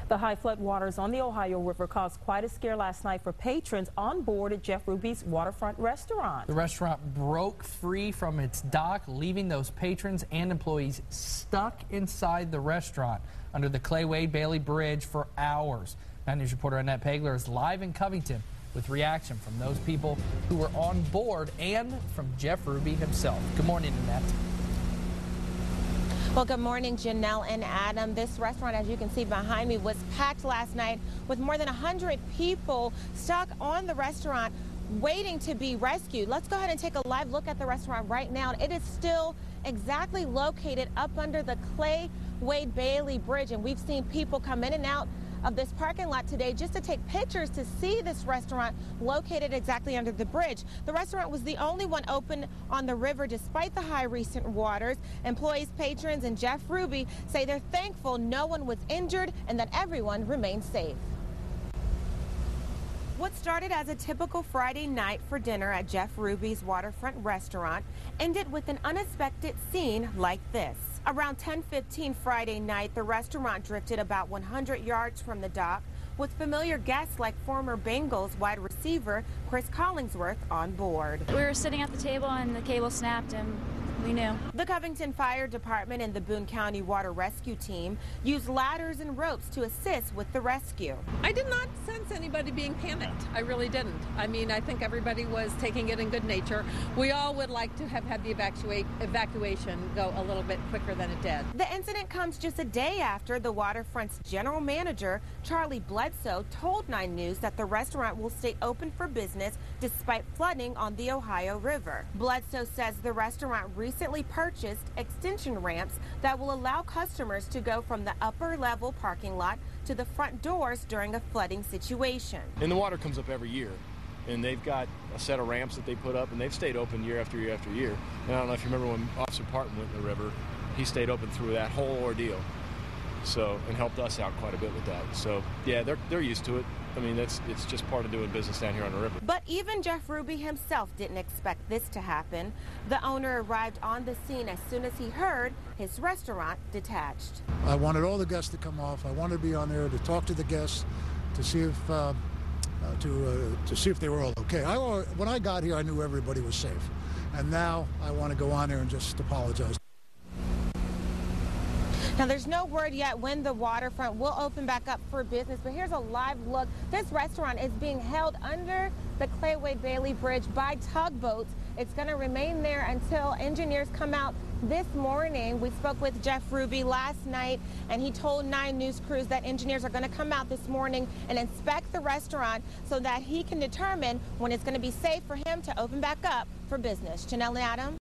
The high flood waters on the Ohio River caused quite a scare last night for patrons on board at Jeff Ruby's Waterfront restaurant. The restaurant broke free from its dock, leaving those patrons and employees stuck inside the restaurant under the Clay Wade Bailey Bridge for hours. 9 News reporter Annette Pagler is live in Covington with reaction from those people who were on board and from Jeff Ruby himself. Good morning, Annette. Well, good morning, Janelle and Adam. This restaurant, as you can see behind me, was packed last night with more than 100 people stuck on the restaurant waiting to be rescued. Let's go ahead and take a live look at the restaurant right now. It is still exactly located up under the Clay Wade Bailey Bridge, and we've seen people come in and out of this parking lot today just to take pictures to see this restaurant located exactly under the bridge. The restaurant was the only one open on the river despite the high recent waters. Employees, patrons, and Jeff Ruby say they're thankful no one was injured and that everyone remained safe. What started as a typical Friday night for dinner at Jeff Ruby's Waterfront restaurant ended with an unexpected scene like this. Around 10:15 Friday night, the restaurant drifted about 100 yards from the dock with familiar guests like former Bengals wide receiver Chris Collingsworth on board. We were sitting at the table and the cable snapped and we knew. The Covington Fire Department and the Boone County Water Rescue Team used ladders and ropes to assist with the rescue. I did not sense anybody being panicked. I really didn't. I mean, I think everybody was taking it in good nature. We all would like to have had the evacuation go a little bit quicker than it did. The incident comes just a day after the Waterfront's general manager, Charlie Bledsoe, told 9 News that the restaurant will stay open for business despite flooding on the Ohio River. Bledsoe says the restaurant recently purchased extension ramps that will allow customers to go from the upper level parking lot to the front doors during a flooding situation. And the water comes up every year, and they've got a set of ramps that they put up, and they've stayed open year after year after year. And I don't know if you remember when Officer Parton went in the river, he stayed open through that whole ordeal. So, and helped us out quite a bit with that. So, yeah, they're used to it. I mean, it's just part of doing business down here on the river. But even Jeff Ruby himself didn't expect this to happen. The owner arrived on the scene as soon as he heard his restaurant detached. I wanted all the guests to come off. I wanted to be on there to talk to the guests to see if they were all okay. When I got here, I knew everybody was safe, and now I want to go on there and just apologize. Now, there's no word yet when the waterfront will open back up for business, but here's a live look. This restaurant is being held under the Clay Wade Bailey Bridge by tugboats. It's going to remain there until engineers come out this morning. We spoke with Jeff Ruby last night, and he told 9 News crews that engineers are going to come out this morning and inspect the restaurant so that he can determine when it's going to be safe for him to open back up for business. Janelle and Adam.